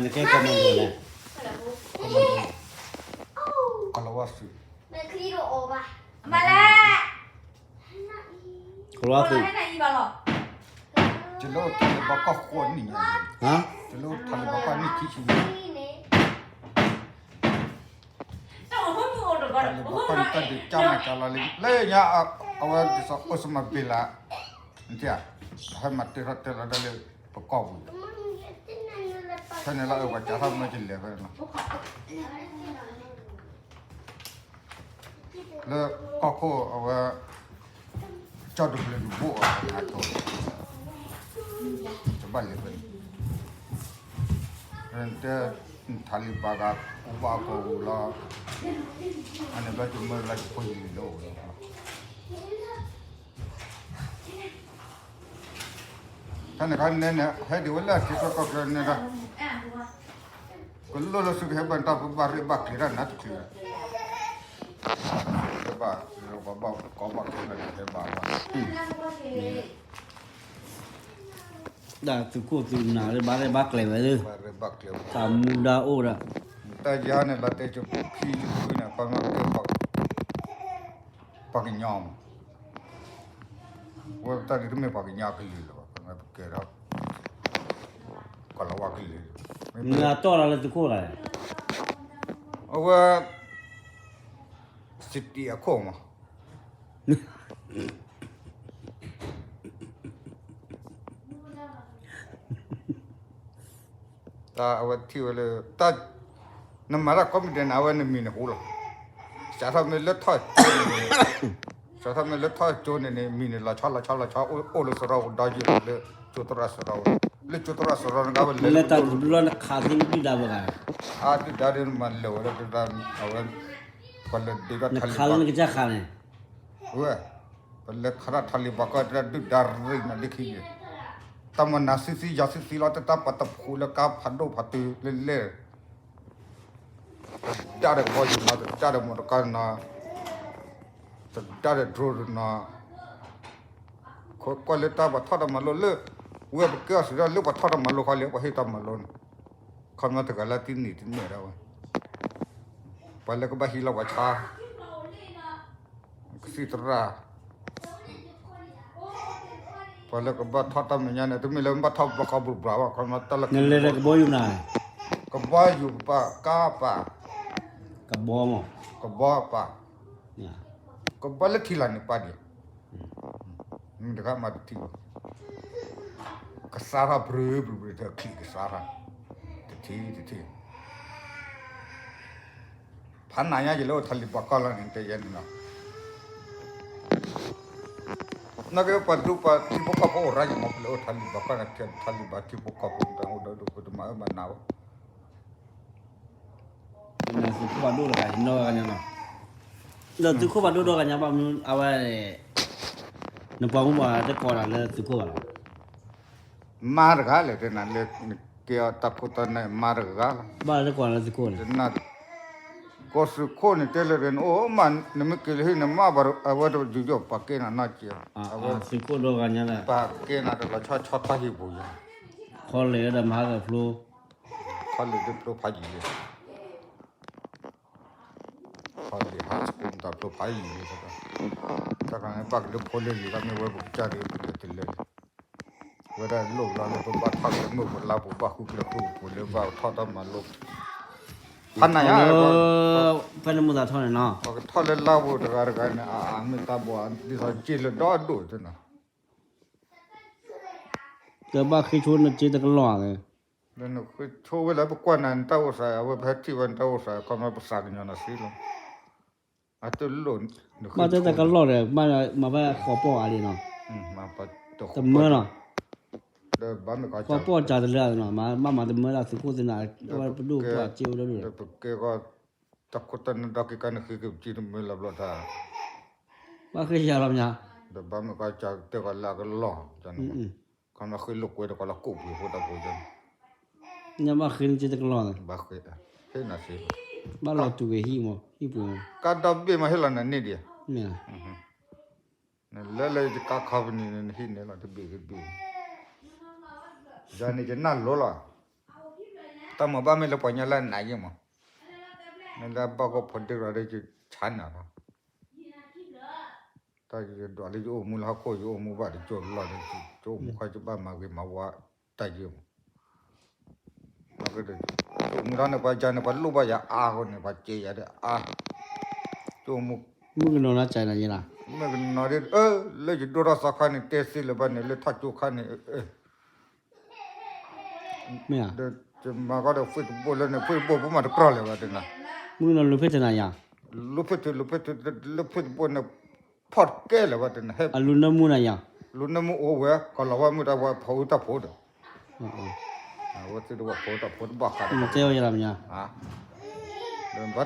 นี่แค่คอมเมนต์เลยกลาวัสมาแล้วครัวคือให้ไหนอีบ้าหรอจะรู้ทะเลบอกก็คนนี่ฮะจะรู้ทะเลบอกก็นี่ที่ชีวิตแต่ผมเพิ่งโอนก่อน ทะเลบอกก็นี่ตั้งแต่จ้ามาจ้าละเลยเนี่ยเอาไว้ที่สอบสมัครเบลล่าเนี่ยให้มาเตะเตะแล้วได้เลยประกอบท่านนี่เราเอาไว้จะทำมาจิเลยไปนะแล้วก็เอาไว้จอดดูเลยดูบัวนะตัวจะบ้านเลยเป็นเรื่องเตะทะเลปากอุบาโกล่าอันนี้ก็จะไม่ไล่คุยเลย ท่านกันเนี่ยให้ดูว่าที่เขาก็เเนี่ยนะก็รู้สึกเห็นบันทับบารีบักที่ร้านนัดคือบ้าเราบ้าก็บ้าที่นั่นเห็นบ้าได้สุขุสุนาเลยบ้านเลยบักเลยไปเลยบารีบักเลยตามมุดาโอระแต่ยาเนี่ยเราเตะจุดพี่จุดเนี่ยก็มาเตะปักยอมว่าตอนนี้ไม่ปักยาขึ้นเลยว่าก็มาเกิดแล้วก็ละว่าขึ้นเลยนี่ละตัวละสุขุอะไรเอาว่าสิทธิอะข้อมาตาเอาไว้ที่ว่าเลยตาน้ำมันละก็ไม่ได้เอาไว้ในมีนหูหรอกจะทำให้เลือดทอดจะทำให้เลือดทอดโจนในมีนละชอโอ้ลูกสาวดาจิเลยจุดรัสเราเลยจุดรัสเราเนี่ยก็เลยตาดูแล้วขาดที่ไม่ได้บ้างที่ดารินมันเลยว่าจะทำเอาไว้คนละดีก็ทะเลขาดนี่ก็จะขาดเนี่ยเว้ยคนละขนาดทะเลบักก็จะดูดารินนั่นดิคีตามันน่าซียาซีเราจะตาปัตตพูแล้วก็พันโดพัตตุเล่จ่าเด็กพ่ออยู่นะจ่าเด็กมรดกนะจ่าเด็กโดรนะก็เลยตาบัดทอดมาโลเล่เว้ยเกี่ยวสิเราเลือกบัดทอดมาโลเขาเลี้ยงไปให้ตามาโลนคำนั้นถึงกันแล้วที่นี่แล้วไปแล้วก็ไปฮิลาวชาสิตระพอแล้วก็บัดทอดมันยันเนี่ยถึงไม่เล่นบัดทอดบัดเขาบุบราว่าคำนั้นตลกนั่นเลยก็บ่อยู่ไหนก็บ่อยู่ปะก้าปะก็บ่มั้งก็บ่ปะเนี่ยก็บ่เล็กทีละนี่ปะดิมันเด็กมาทีก็สาระบรูเด็กขี้ก็สาระทีพันนายจะเล่าทะเลบักกะลันนี่เตยันนะนักเรียนปัจจุบันที่พวกเขาโอ้รายมาเล่าทะเลบักกะนั่นทะเลบักที่พวกเขาพูดเอาดูดูมามันนาวนี่สุขุบาดูละกันเนาะกันเนาะเราสุขุบาดูกันเนี่ยบ้างเอาไว้นปองว่าจะก่อนอะไรสุขุบามาร์กาเลยเดี๋ยวนั้นเลยเกี่ยวตักกุตันเนี่ยมาร์กาบ้านจะก่อนอะไรสุขุเดี๋ยวนั้นก็สุขคนเตลเรนโอ้มันนี่มันคือให้น้ำมาบาร์เอาไว้ดูจุดปักเกน่ะน่าเจียเอาไว้สุขุดูกันเนี่ยแหละปักเกน่ะเราชอบท้าหิบุยคอเลยแต่มากับฟลูเขาเลยจะพายีเลยเขาเลยหาสกุลแต่พายีเลยสักแต่การปักเดือดพอเลยก็ไม่ว่าบุกจ่าเดือดเติลเลยเวลาลูกเราเนี่ยผมบัดทักมือผมลาผมบักคุกเลยผมเลยว่าทอดมาลูกพันไหนอ่ะเป็นมุดาทอนเนาะก็ทอดเลยลาบุตรการกันเนี่ยไม่ตาบัวดิฉันจีเลยดอดดูจ้ะนะเกิดบ้าขี้ชุนจีตะกันหล่อเลยนั่นคือโชว์เวลาบุกวนนั้นเต้าใส่เอาไว้แพทที่วันเต้าใส่ก็มาประสานกันนะสิลุงอาจจะหล่นมาจะตะกันหล่อเลยมาไปขอป้ออะไรเนาะมาปัดตกแต่เมื่อเนาะเดี๋ยวบ้านก็ขอป้อจ่าจะเลือดเนาะมาแต่เมื่อเราสุขุสินะว่าดูว่าจิ๋วแล้วดูเกี่ยวกับตะกุตันดอกกันคือจีนไม่รับรสว่าเคยยาลำเนี่ยเดี๋ยวบ้านก็จะเดี๋ยวก็ลาก็หล่อจังเขาไม่เคยลุกเว้ยเดี๋ยวก็ละกุบอยู่พูดตะโกนจังเนี่ยมาคืนจีตะกันหล่อเลยบ้าเคยเห็นนะสิบ้านเราตัวเหี้ยมั้งฮิปุ่นการดับเบี้ยมาให้เรานั่นนี่เดียเนี่ยนั่นเลยจะก้าข้าวนี่นี่หินเนี่ยเราจะเบี้ยจานนี้จะนั่นล้อละ ตามมาบ้านไม่ละปัญญาละไหนยังมั้งนั่นละบ้าก็ผลที่เราได้จะชันอ่ะนะตาจะดูอะไรจะโอ้มูลหะโคจะโอ้มูบ้าจะโจรละจะโจมูใครจะบ้านมาเกี่ยมาว่าตายยังมาก็ได้โจมูร้านเนี่ยไปจานเนี่ยไปลูกบ้าอย่าอาคนเนี่ยไปเจียเด้ออาโจมู มึงก็นอนใจนะยี่ล่ะ ไม่ก็นอนเลยเลยจะดูราสักขันเนี่ยเตะสิเลยบ้านเนี่ยเลยทัดจุขันเนี่ยไม่อ่ะ เดี๋ยวจะมาก็ได้ฟุตบอลเลยเนี่ยฟุตบอลผมมาจะกรอเลยว่าเดี๋ยวนะ มึงนอนรู้เพื่อนนะยัง ลูกฟุตบอลเนี่ยพอดแก่เลยว่าเดี๋ยวนะเฮ้ย อารุณน้ำมูนะยัง ลูกน้ำมูโอ้เว้ยก็เราว่าไม่ได้ว่าพูดแต่พูดว่าที่ดูว่าพูดแต่พูดบ้ากัน มึงเจ้ายี่ล่ะมั้ย อ่ะเดินวัด